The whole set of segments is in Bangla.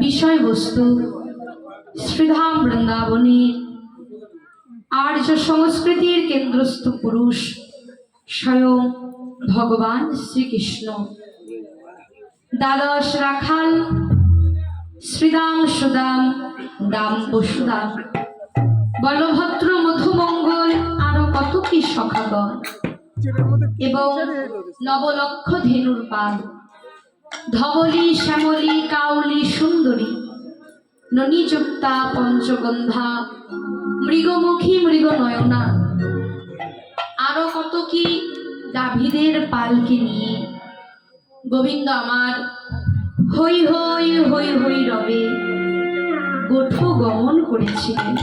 বিষয়বস্তু শ্রীধাম বৃন্দাবনের आर्य संस्कृतिर केंद्रस्थ पुरुष स्वयं भगवान श्रीकृष्ण द्वादश राखाल श्रीदाम सुदाम दाम बसुदाम बलभद्र मधुमंगल आरो कत की सखागण एवं नवलक्ष धेनुर पाल धवली श्यामली काउली सुंदरी ननीजुक्ता पंचगंधा मृगमुखी मृग नयना आरो कत की गाभीदेर पालके निये गोविंद आमार हई हई हई हई रबे गोठ गमन करेछिलेन।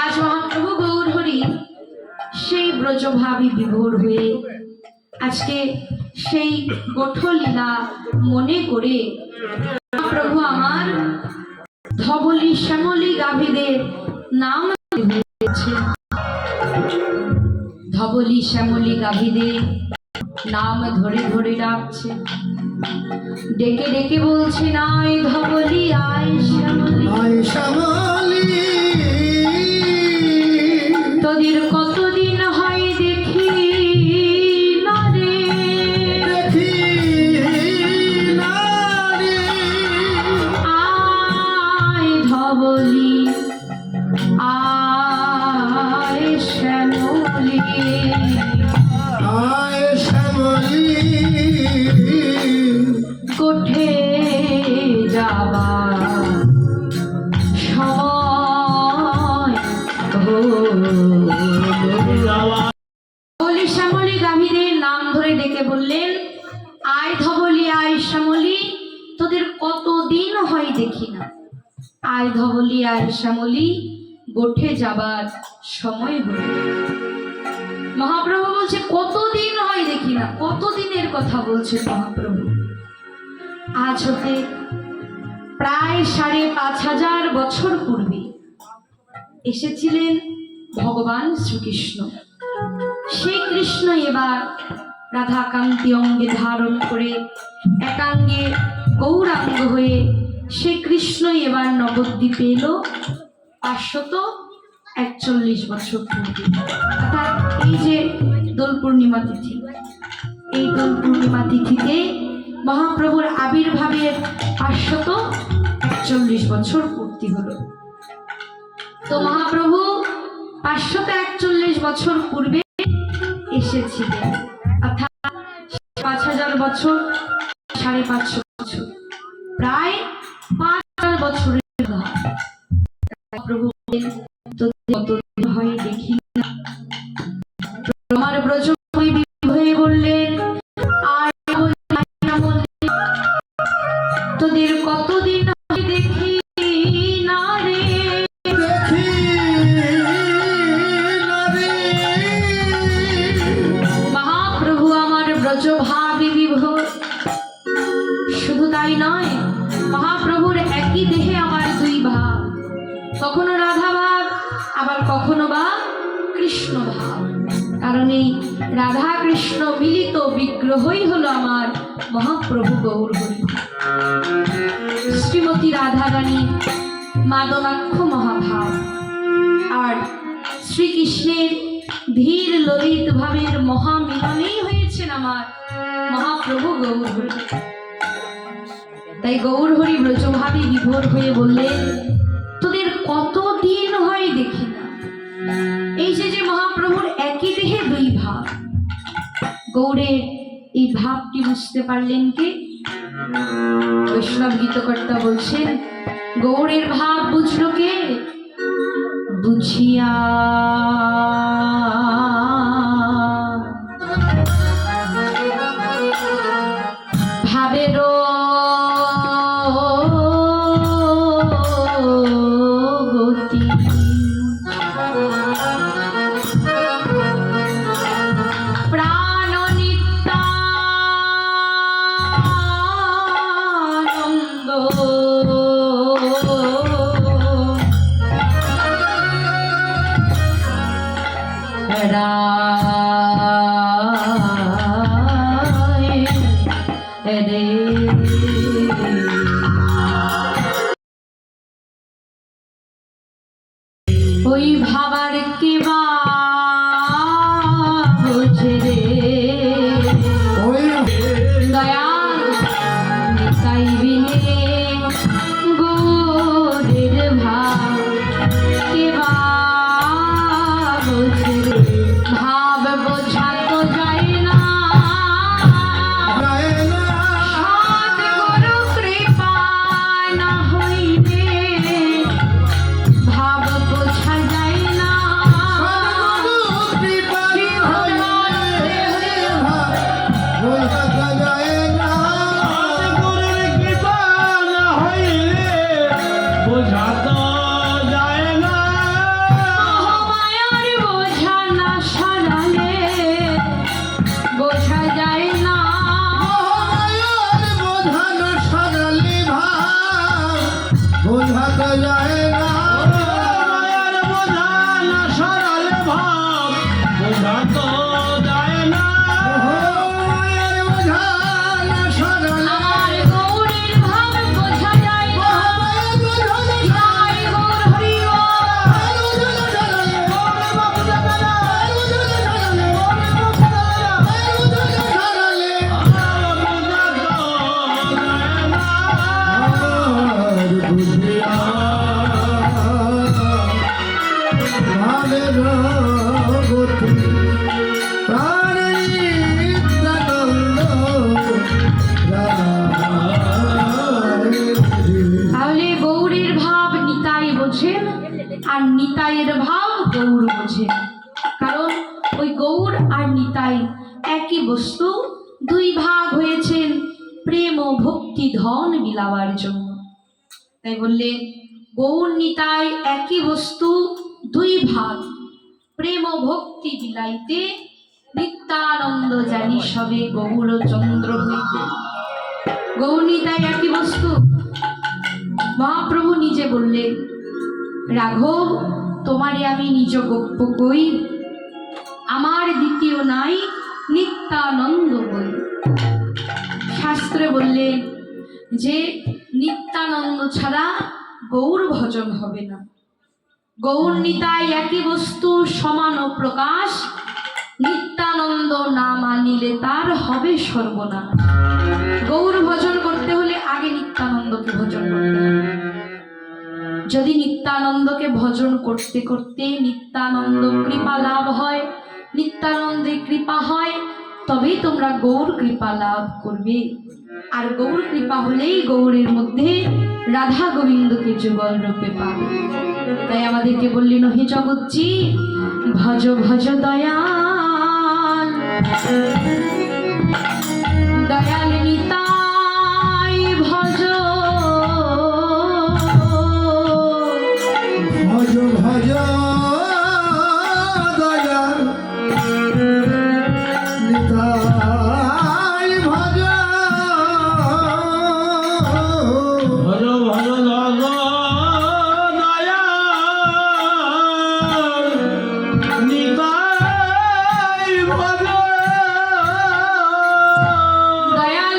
आज महाप्रभु गौरहरि सेई ब्रजभावी विभोर हुए आजके सेई गोठलीला मने करे प्रभु आमार धवली श्यामली गाभीदेर नाम धवली श्यामली गाभीदेर नाम धरे धरे डाकছে डेके डेके बोलছে आय धवली आय श्यामली তোদের কতদিন হয় দেখি না রে আয় ধবলি আয় শ্যামলি কোঠে যাবা श्यामली गाभीदेर नाम धरे डेके बोललेन आय धवली आय श्यामली तोदेर कतदिन हय देखी ना आय धवली आय श्यामली गोठे जाबार समय हलो। महाप्रभु बोलছে কতদিন হয় দেখি না কতদিনের কথা বলছে महाप्रभु आज হতে প্রায় ৫৫০০ বছর পূর্বে এসেছিলেন ভগবান শ্রীকৃষ্ণ। সেই কৃষ্ণ এবার রাধাকান্তি অঙ্গে ধারণ করে একাঙ্গে গৌরাঙ্গ হয়ে সেই কৃষ্ণ এবার নবদ্বীপে এলো ৫৪১ বছর পূর্বে। অর্থাৎ এই যে দোল পূর্ণিমা তিথি, এই দোল পূর্ণিমা তিথিতে মহাপ্রভুর আবির্ভাবের ৫৪১ বছর পূর্তি হলো। তো মহাপ্রভু ৫৪১ বছর পূর্বে এসেছিলেন, অর্থাৎ ৫০০০ বছর ৫৫০ বছর প্রায় ৫০০০ বছরের প্রভু কতদিন হয় দেখি না আমার ব্রজ হয়ে বললেন আয় তোদের কতদিন হয় দেখি না রে মহাপ্রভু আমার ব্রজভাবে বিভোর। শুধু তাই নয়, মহাপ্রভুর একই দেহে আমার দুই ভাব, কখনো রাধা ভাব আবার কখনো বা কৃষ্ণ ভাব। কারণ এই রাধা কৃষ্ণ মিলিত বিগ্রহই হলো আমার মহাপ্রভু গৌরহরি। শ্রীমতী রাধা রানী মাদনাক্ষ মহাভাব আর শ্রীকৃষ্ণের ধীর ললিত ভাবের মহামিলনেই হয়েছেন আমার মহাপ্রভু গৌরহরি। তাই গৌরহরি ব্রজভাবে বিভোর হয়ে বললেন তোদের কতদিন হয় দেখি না। এই যে মহাপ্রভুর একই দেহে দুই ভাব, গৌরের এই ভাবটি বুঝতে পারলেন কে? বৈষ্ণব গীতকর্তা বলছেন গৌরের ভাব বুঝলো কে? বুঝিয়া ভাবেরও ওই ভাবার কে বা বোঝে রে ওই দয়াল নিতাই বিনে গৌরের ভাব কে বা বোঝে রে ভাব বোঝা তো যায় না যায় না সদ্গুরু কৃপা না হইলে ভাব বোঝা যায় না সদ্গুরু কৃপা হইলে বোঝা যায় না সদ্গুরুর কৃপা না হইলে বোঝা তো যায় না। মায়ার বোঝা না সরালে বোঝা যায় না মহামায়ার বোঝা না সরালে ভাব বোঝা যায় না মায়ার বোঝা না সরালে ভাব বোঝা তো যায় না। মহামায়ার বোঝা না সরালে আমার গৌরের ভাব বোঝা যায় না মহামায়ার বোঝা না জয় গৌর হরি তাহলে গৌরের ভাব নিতাই বোঝেন আর নিতাইয়ের ভাব গৌর বোঝেন কারণ ওই গৌর আর নিতাই একই বস্তু দুই ভাগ হয়েছেন প্রেম ও ভক্তি ধন বিলাবার জন্য তাই বললেন গৌর নিতাই একই বস্তু দুই ভাগ প্রেম ও ভক্তি বিলাইতে নিত্যানন্দ জানি সবে গৌর চন্দ্র হইতে গৌর নিতাই একই বস্তু মহাপ্রভু নিজে বললেন রাঘব তোমারে আমি নিজ গপ্য কই আমার দ্বিতীয় নাই নিত্যানন্দ বই শাস্ত্রে বললেন যে নিত্যানন্দ ছাড়া গৌর ভজন হবে না গৌর নিতাই একই বস্তু সমান ও প্রকাশ নিত্যানন্দ না মানিলে তার হবে সর্বনাশ গৌর ভজন করতে হলে আগে নিত্যানন্দকে ভজন করতে হবে যদি নিত্যানন্দকে ভজন করতে করতে নিত্যানন্দ কৃপা লাভ হয় নিত্যানন্দের কৃপা হয় তবেই তোমরা গৌর কৃপা লাভ করবে আর গৌর কৃপা হলেই গৌরের মধ্যে রাধা গোবিন্দকে যুগল রূপে পাবে তাই আমাদেরকে বললেন হে জগৎজি ভজ ভজ দয়াল দয়াল নিতাই ভজ ভজ ভজ দয়াল নিতাই ভজ ভজ ভজ দয়াল নিতাই ভজ দয়াল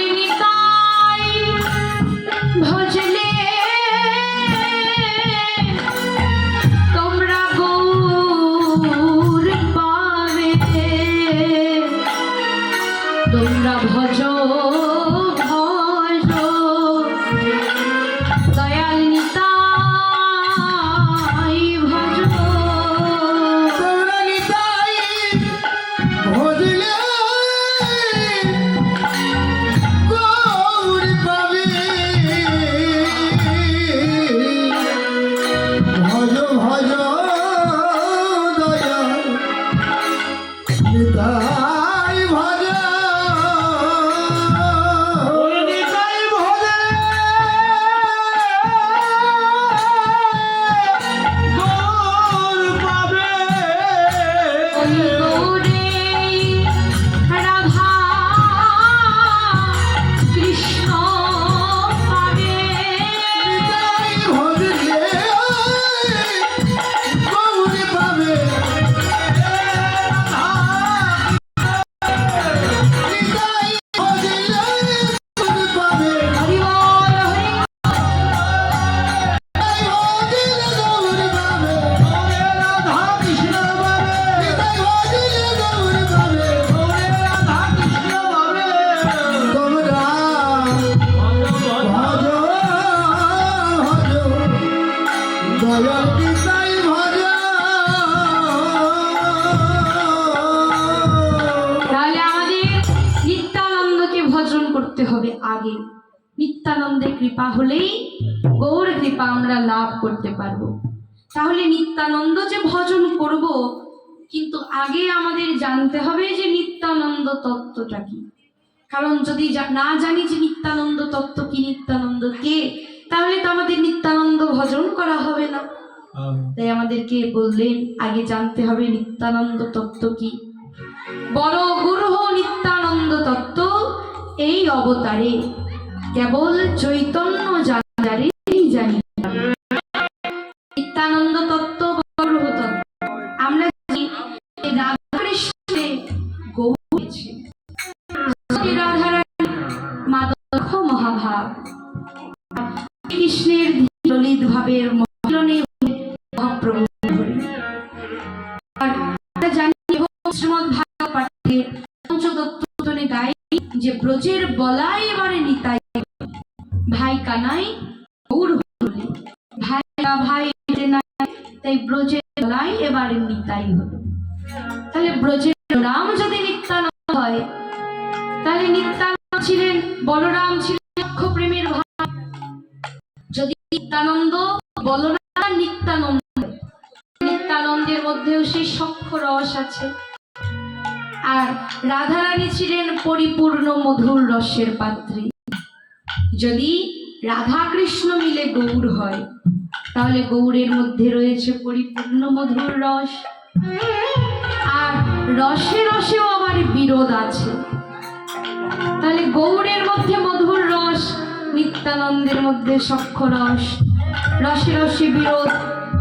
নিত্যানন্দের কৃপা হলেই গৌর কৃপা আমরা লাভ করতে পারবো। তাহলে নিত্যানন্দ যে ভজন করব, কিন্তু আগে আমাদের জানতে হবে যে নিত্যানন্দ তত্ত্বটা কি। কারণ যদি না জানি যে নিত্যানন্দ তত্ত্ব কি, নিত্যানন্দ কে, তাহলে তো আমাদের নিত্যানন্দ ভজন করা হবে না। তাই আমাদেরকে বললেন আগে জানতে হবে নিত্যানন্দ তত্ত্ব কি। বড় গুরু নিত্যানন্দ তত্ত্ব এই অবতারে কেবল চৈতন্য যারে জানি। নিত্যানন্দ তত্ত্ব বড় তত্ত্ব আমরা জানি রাধা কৃষ্ণে গৌর হয়েছে, রাধারানী মাদক মহাভাব, কৃষ্ণের ললিত ভাবের মিলনে মহাপ্রভু হরি। আর আমরা জানি শ্রীমদ্ ভাগবত পাঠে পঞ্চদত্তনে গাই যে ব্রজের বলাই এবারে নিতাই, ভাই কানাই গৌর হলি, ভাই ভাই নাই, তাই ব্রজের বলাই এবারে নিতাই হলো। তাহলে ব্রজের রাম যদি নিত্যানন্দ হয়, তাহলে নিত্যানন্দ ছিলেন, বলরাম ছিলেন লক্ষ প্রেমের ভাই। যদি নিত্যানন্দ বলরাম নিত্যানন্দ, নিত্যানন্দের মধ্যেও সেই সখ্য রস আছে। আর রাধারানী ছিলেন পরিপূর্ণ মধুর রসের পাত্রী। যদি রাধা কৃষ্ণ মিলে গৌর হয়, তাহলে গৌরের মধ্যে রয়েছে পরিপূর্ণ মধুর রস। আর রসে রসেও আবার বিরোধ আছে। তাহলে গৌরের মধ্যে মধুর রস, নিত্যানন্দের মধ্যে সখ্য রস, রসে রসে বিরোধ,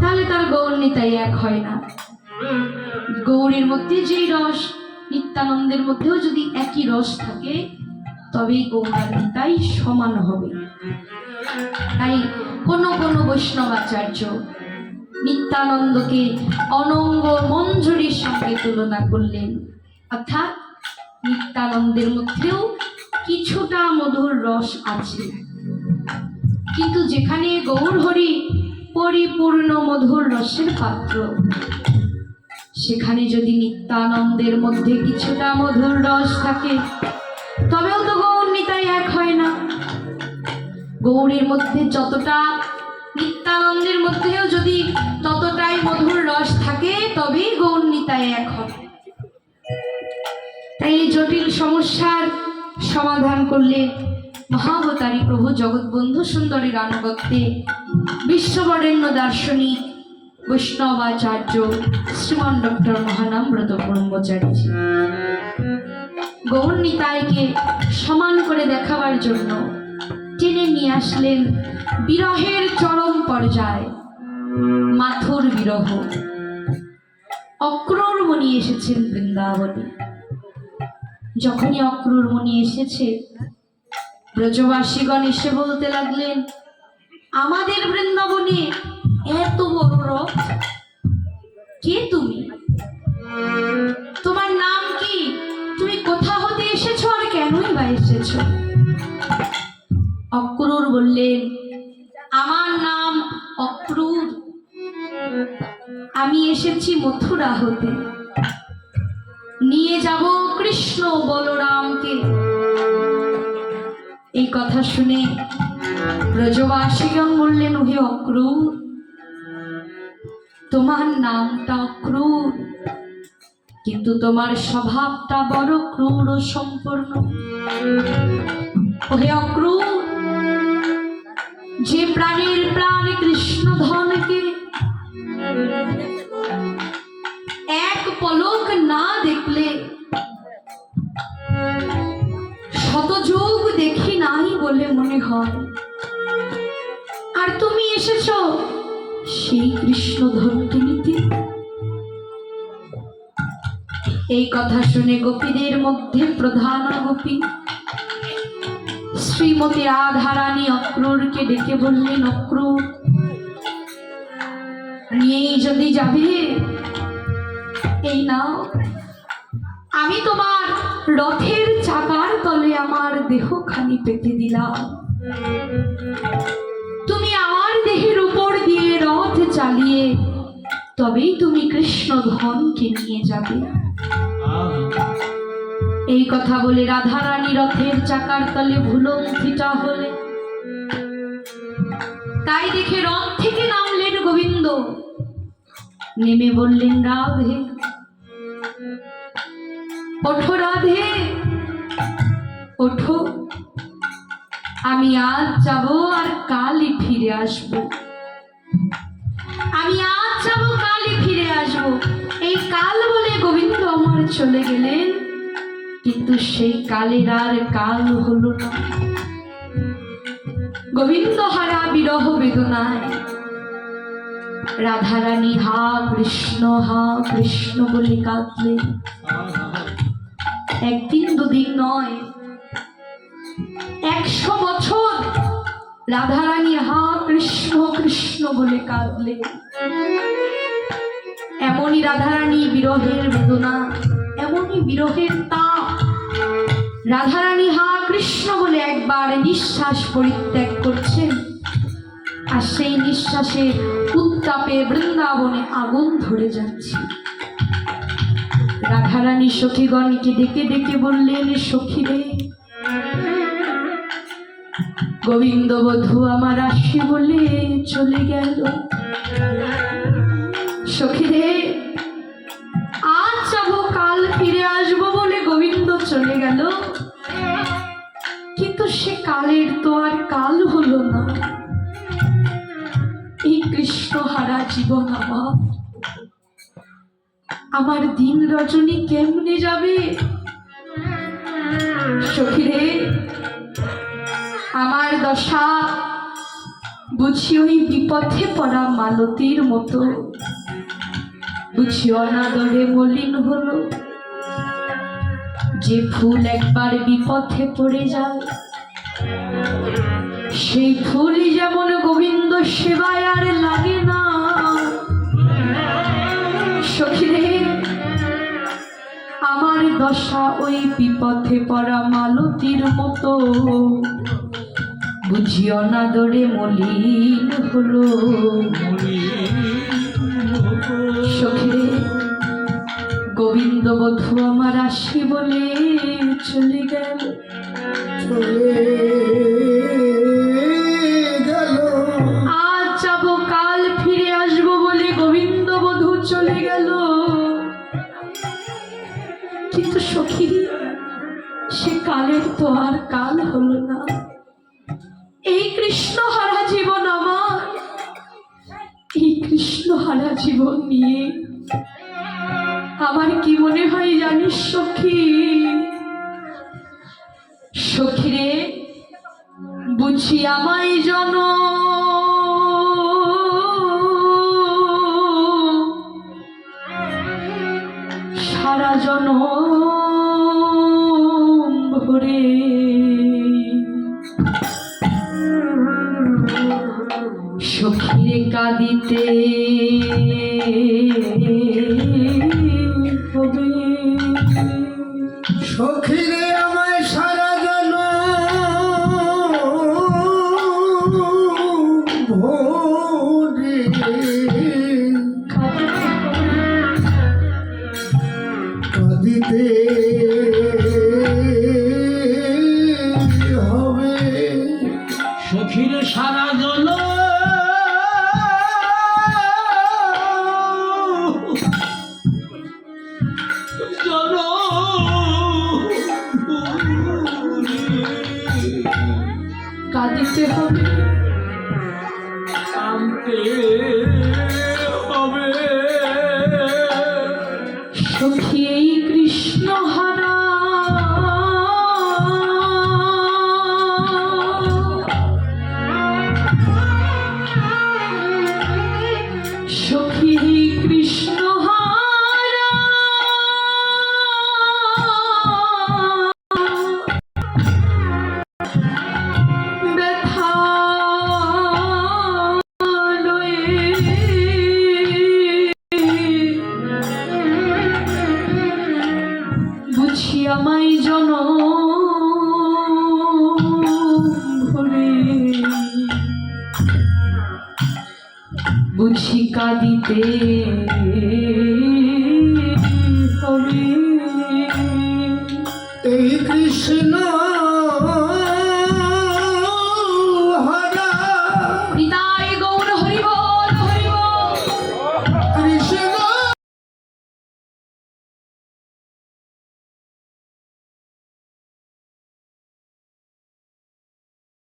তাহলে তার গৌর নিতাই এক হয় না। গৌরের মধ্যে যেই রস, নিত্যানন্দের মধ্যেও যদি একই রস থাকে, তবেই গৌর আর নিতাই সমান হবে। তাই কোন কোন বৈষ্ণবাচার্য নিত্যানন্দকে অনঙ্গ মঞ্জুরির সঙ্গে তুলনা করলেন, অর্থাৎ নিত্যানন্দের মধ্যেও কিছুটা মধুর রস আছে। কিন্তু যেখানে গৌর হরি পরিপূর্ণ মধুর রসের পাত্র, সেখানে যদি নিত্যানন্দের মধ্যে কিছুটা মধুর রস থাকে, তবেও তো গৌর নিতাই এক হয় না। গৌরের মধ্যে যতটা, নিত্যানন্দের মধ্যেও যদি ততটাই মধুর রস থাকে, তবেই গৌর নিতাই এক হবে। তাই এই জটিল সমস্যার সমাধান করলে মহাবতারী প্রভু জগৎবন্ধু সুন্দরীর আনুগত্যে বিশ্ববরেণ্য দার্শনিক বৈষ্ণবাচার্য শ্রীমান ডক্টর মহানামব্রত ব্রহ্মচারী গৌর নিতাইকে সমান করে দেখাবার জন্য টেনে নিয়ে আসলেন বিরহের চরম পর্যায়, মাথুর বিরহ। অক্রূর মুনি এসেছেন বৃন্দাবনে। যখনই অক্রূর মুনি এসেছে, ব্রজবাসীগণ এসে বলতে লাগলেন, আমাদের বৃন্দাবনে এত বড় রথ, কে তুমি? তোমার নাম কি? তুমি কোথা হতে এসেছো আর কেনই বা এসেছো? অক্রূর বললেন, আমার নাম অক্রূর, আমি এসেছি মথুরা হতে, নিয়ে যাব কৃষ্ণ বলরামকে। এই কথা শুনে ব্রজবাসীগণ বললেন, ওহে অক্রূর, তোমার নামটা অক্রূর, কিন্তু তোমার স্বভাবটা বড় ক্রূর ও সম্পূর্ণ। ওহে অক্রূর, যে প্রাণীর প্রাণ কৃষ্ণ ধনকে এক পলক না দেখলে শতযুগ দেখি নাই বলে মনে হয়, আর তুমি এসেছো সেই কৃষ্ণ ধনকে নিতে। এই কথা শুনে গোপীদের মধ্যে প্রধান গোপী শ্রীমতী রাধারানী অক্রূরকে ডেকে বললেন, অক্রূর, নিয়েই যদি যাবে, এই নাও, আমি তোমার রথের চাকার তলে আমার দেহখানি পেতে দিলাম। তুমি আমার দেহের উপর দিয়ে রথ চালিয়ে তবেই তুমি কৃষ্ণ ধনকে নিয়ে যাবে। এই কথা বলে রাধারানী রথের চাকার তলে ভুলঙ্কিতা হলে তাই দেখে রথ থেকে নামলেন গোবিন্দ, নেমে বললেন, রাধে ওঠো, রাধে ওঠো, আমি আজ যাব আর কালই ফিরে আসব, আমি আজ যাব কালই ফিরে আসব। এই কাল বলে গোবিন্দ আমার চলে গেলেন, কিন্তু সেই কালের আর কাল হলো না। গোবিন্দ হারা বিরহ বেদনায় রাধারানী হা কৃষ্ণ বলে কাঁদলেন। একদিন দুদিন নয়, 100 বছর রাধারানী হা কৃষ্ণ বলে কাঁদলেন। এমনই রাধারানী বিরহের বেদনা, এমনই বিরহের তাপ। রাধারানী হা কৃষ্ণ বলে একবার নিঃশ্বাস পরিত্যাগ করছেন, আর সেই নিঃশ্বাসের উত্তাপে বৃন্দাবনে আগুন ধরে যাচ্ছে। রাধারানী সখীগণকে ডেকে ডেকে বললেন, সখীরে, গোবিন্দ বধূ আমার আসি বলে চলে গেল। সখীরে, আজ যাবো কাল ফিরে আসবো বলে গোবিন্দ চলে গেল, কিন্তু সে কালের তো আর কাল হলো না। এই কৃষ্ণ হারা জীবন আমার দিন রজনী কেমনে যাবে? সখীরে, আমার দশা বুঝি ওই বিপথে পড়া মালতীর মতো, বুঝি অনাদরে মলিন হলো। যে ফুল একবার বিপথে পড়ে যায়, সেই ফুলই যেমন গোবিন্দ সেবায় আর লাগে না। সখীরে, আমার দশা ওই বিপথে পড়া মালতীর মতো, বুঝি অনাদরে মলিন হলো। সখীরে, গোবিন্দ বধূ আমার আসি বলে চলে গেল। আজ যাব কাল ফিরে আসবো বলে গোবিন্দ বধূ চলে গেল, কিন্তু সখী, সে কালের তো আর কাল হলো না। এই কৃষ্ণ হারা জীবন আমার, এই কৃষ্ণ হারা জীবন নিয়ে আমার কি মনে হয় জানিস সখী? সখীরে, বুঝি আমায় জন সারা জন ভরে সখীরে কাঁদিতে হবে। সখীরে, আমায় সারা জন ভোরে কাঁদিতে হবে। সখীর সারা জন কাঁদিতে হবে, কাঁদতে হবে। সখী এই কৃষ্ণ হারা সখী এই কৃষ্ণ হারা ব্যথা বুঝি আমায় জন ভরে, বুঝি কাঁদিতে